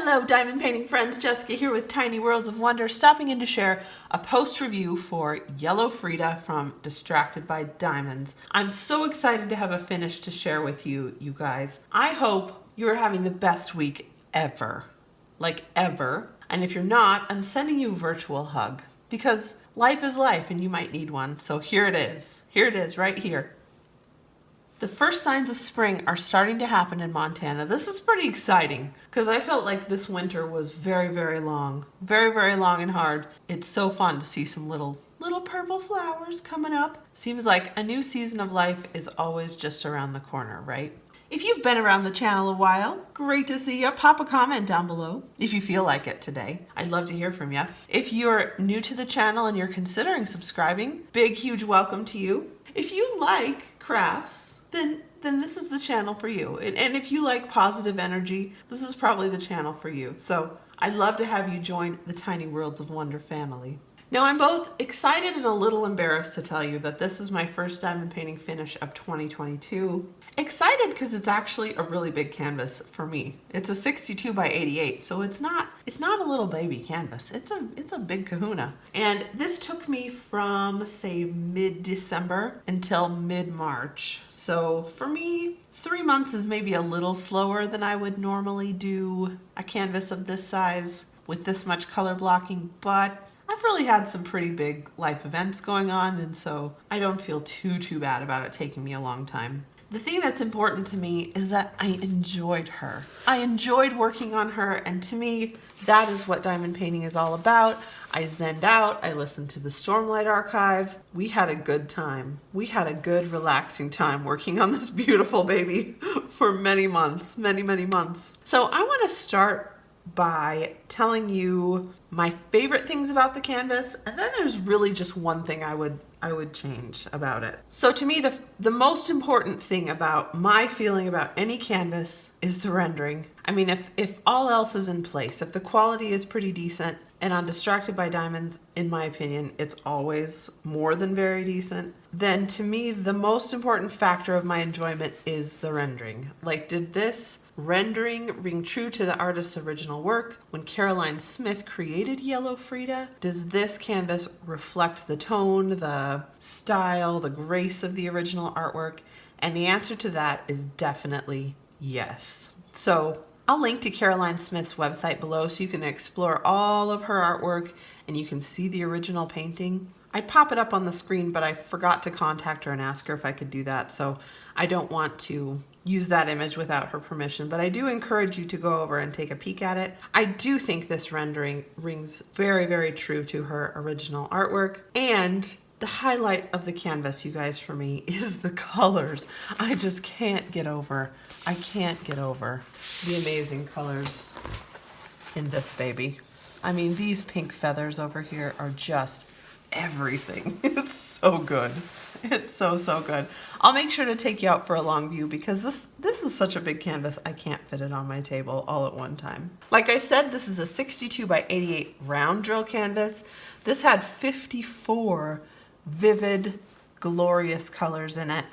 Hello diamond painting friends, Jessica here with Tiny Worlds of Wonder, stopping in to share a post review for Yellow Frida from Distracted by Diamonds. I'm so excited to have a finish to share with you, you guys. I hope you're having the best week ever, like ever. And if you're not, I'm sending you a virtual hug because life is life and you might need one. So here it is. Here it is right here. The first signs of spring are starting to happen in Montana. This is pretty exciting because I felt like this winter was very, very long. Very, very long and hard. It's so fun to see some little purple flowers coming up. Seems like a new season of life is always just around the corner, right? If you've been around the channel a while, great to see you. Pop a comment down below if you feel like it today. I'd love to hear from you. If you're new to the channel and you're considering subscribing, big, huge welcome to you. If you like crafts, then this is the channel for you. And if you like positive energy, this is probably the channel for you. So I'd love to have you join the Tiny Worlds of Wonder family. Now I'm both excited and a little embarrassed to tell you that this is my first diamond painting finish of 2022. Excited because it's actually a really big canvas for me. It's a 62 by 88, so it's not a little baby canvas. It's a big kahuna. And this took me from say mid-December until mid-March. So for me, 3 months is maybe a little slower than I would normally do a canvas of this size with this much color blocking, but I've really had some pretty big life events going on, and so I don't feel too bad about it taking me a long time. The thing that's important to me is that I enjoyed her. I enjoyed working on her, and to me, that is what diamond painting is all about. I zenned out, I listened to the Stormlight archive. We had a good time. We had a good, relaxing time working on this beautiful baby for many months, many months. So I want to start by telling you my favorite things about the canvas, and then there's really just one thing I would change about it. So to me, the most important thing about my feeling about any canvas is the rendering. I mean, if all else is in place, if the quality is pretty decent, and on Distracted by Diamonds, in my opinion, it's always more than very decent, then to me, the most important factor of my enjoyment is the rendering. Like, did this rendering ring true to the artist's original work? When Caroline Smith created Yellow Frida, does this canvas reflect the tone, the style, the grace of the original artwork? And the answer to that is definitely yes. So I'll link to Caroline Smith's website below so you can explore all of her artwork and you can see the original painting. I'd pop it up on the screen, but I forgot to contact her and ask her if I could do that, so I don't want to use that image without her permission, but I do encourage you to go over and take a peek at it. I do think this rendering rings very true to her original artwork, and the highlight of the canvas, you guys, for me, is the colors. I just can't get over. I can't get over the amazing colors in this baby. I mean, these pink feathers over here are just everything. It's so good. It's so good. I'll make sure to take you out for a long view because this is such a big canvas, I can't fit it on my table all at one time. Like I said, this is a 62 by 88 round drill canvas. This had 54 vivid, glorious colors in it.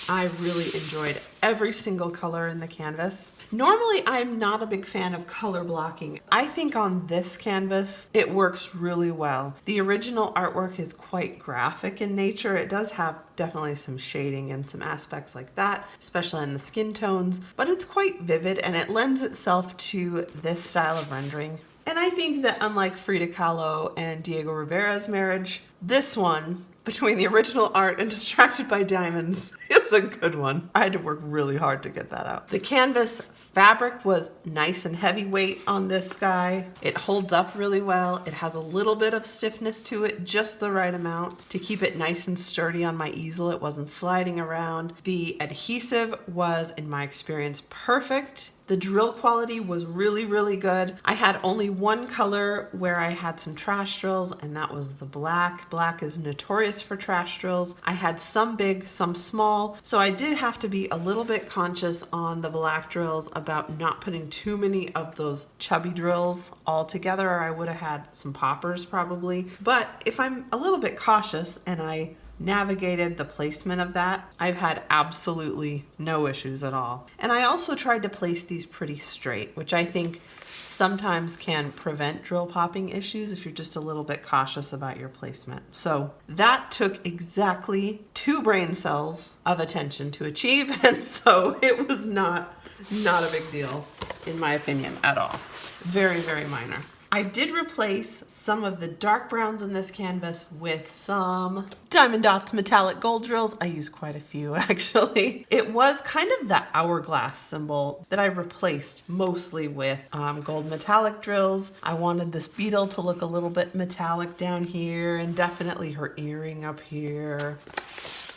I really enjoyed every single color in the canvas. Normally, I'm not a big fan of color blocking. I think on this canvas, it works really well. The original artwork is quite graphic in nature. It does have definitely some shading and some aspects like that, especially in the skin tones, but it's quite vivid and it lends itself to this style of rendering. And I think that unlike Frida Kahlo and Diego Rivera's marriage, this one, between the original art and Distracted by Diamonds, is a good one. I had to work really hard to get that out. The canvas fabric was nice and heavyweight on this guy. It holds up really well. It has a little bit of stiffness to it, just the right amount to keep it nice and sturdy on my easel. It wasn't sliding around. The adhesive was, in my experience, perfect. The drill quality was really good. I had only one color where I had some trash drills, and that was the black. Black is notorious for trash drills. I had some big, some small, so I did have to be a little bit conscious on the black drills about not putting too many of those chubby drills all together, or I would have had some poppers probably. But if I'm a little bit cautious and I navigated the placement of that, I've had absolutely no issues at all. And I also tried to place these pretty straight, which I think sometimes can prevent drill popping issues if you're just a little bit cautious about your placement. So that took exactly 2 brain cells of attention to achieve, and so it was not a big deal in my opinion at all. Very, very minor. I did replace some of the dark browns in this canvas with some Diamond Dots metallic gold drills. I used quite a few actually. It was kind of the hourglass symbol that I replaced mostly with gold metallic drills. I wanted this beetle to look a little bit metallic down here, and definitely her earring up here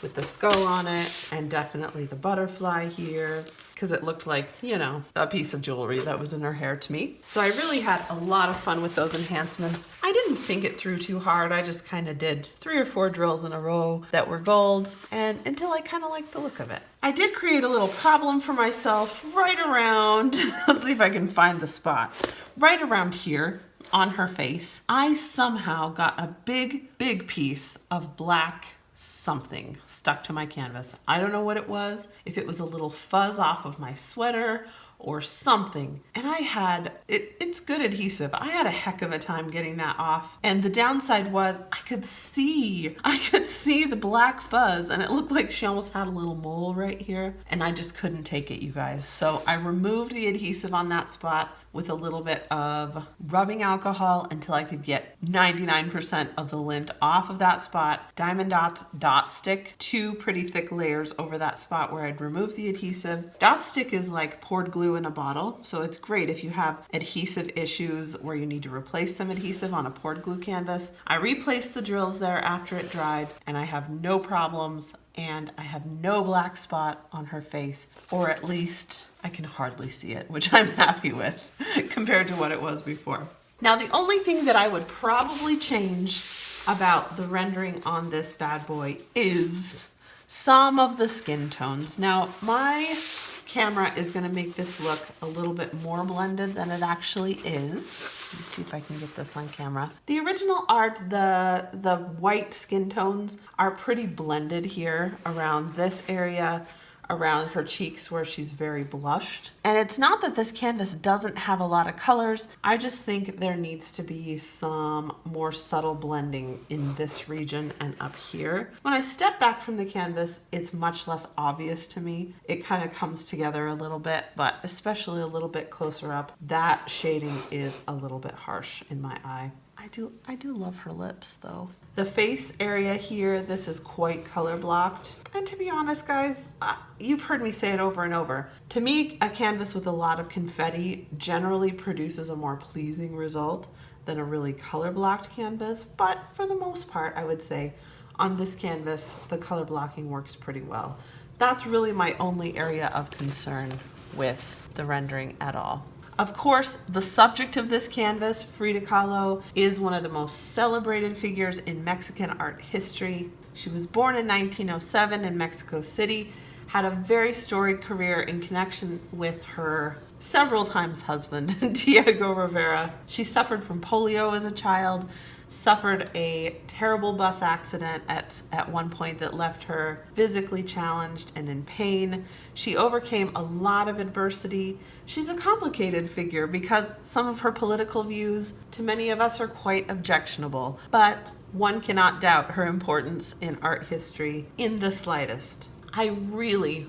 with the skull on it, and definitely the butterfly here, because it looked like, you know, a piece of jewelry that was in her hair to me. So I really had a lot of fun with those enhancements. I didn't think it through too hard. I just kind of did 3 or 4 drills in a row that were gold, and until I kind of liked the look of it. I did create a little problem for myself right around, let's see if I can find the spot, right around here on her face. I somehow got a big piece of black something stuck to my canvas. I don't know what it was, if it was a little fuzz off of my sweater or something. And I had, it's good adhesive. I had a heck of a time getting that off. And the downside was I could see the black fuzz, and it looked like she almost had a little mole right here. And I just couldn't take it, you guys. So I removed the adhesive on that spot with a little bit of rubbing alcohol until I could get 99% of the lint off of that spot. Diamond Dots dot stick, 2 pretty thick layers over that spot where I'd removed the adhesive. Dot stick is like poured glue in a bottle, so it's great if you have adhesive issues where you need to replace some adhesive on a poured glue canvas. I replaced the drills there after it dried, and I have no problems, and I have no black spot on her face, or at least I can hardly see it, which I'm happy with compared to what it was before. Now, the only thing that I would probably change about the rendering on this bad boy is some of the skin tones. Now, my camera is going to make this look a little bit more blended than it actually is. Let me see if I can get this on camera. The original art, the white skin tones are pretty blended here around this area, around her cheeks where she's very blushed. And it's not that this canvas doesn't have a lot of colors. I just think there needs to be some more subtle blending in this region and up here. When I step back from the canvas, it's much less obvious to me. It kind of comes together a little bit, but especially a little bit closer up, that shading is a little bit harsh in my eye. I do love her lips though. The face area here, this is quite color blocked. And to be honest, guys, you've heard me say it over and over. To me, a canvas with a lot of confetti generally produces a more pleasing result than a really color blocked canvas. But for the most part, I would say on this canvas, the color blocking works pretty well. That's really my only area of concern with the rendering at all. Of course, the subject of this canvas, Frida Kahlo, is one of the most celebrated figures in Mexican art history. She was born in 1907 in Mexico City, had a very storied career in connection with her several times husband, Diego Rivera. She suffered from polio as a child, suffered a terrible bus accident at one point that left her physically challenged and in pain. She overcame a lot of adversity. She's a complicated figure because some of her political views to many of us are quite objectionable, but one cannot doubt her importance in art history in the slightest. I really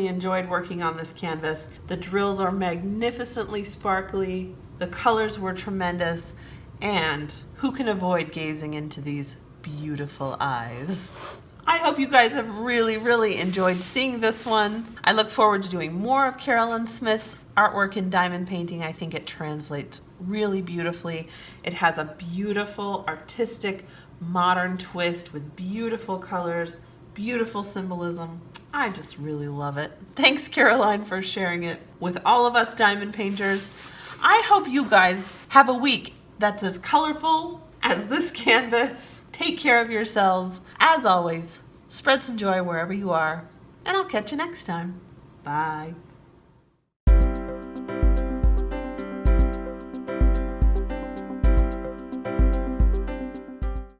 enjoyed working on this canvas. The drills are magnificently sparkly, the colors were tremendous, and who can avoid gazing into these beautiful eyes? I hope you guys have really enjoyed seeing this one. I look forward to doing more of Carolyn Smith's artwork in diamond painting. I think it translates really beautifully. It has a beautiful, artistic, modern twist with beautiful colors, beautiful symbolism. I just really love it. Thanks, Caroline, for sharing it with all of us diamond painters. I hope you guys have a week that's as colorful as this canvas. Take care of yourselves. As always, spread some joy wherever you are, and I'll catch you next time. Bye.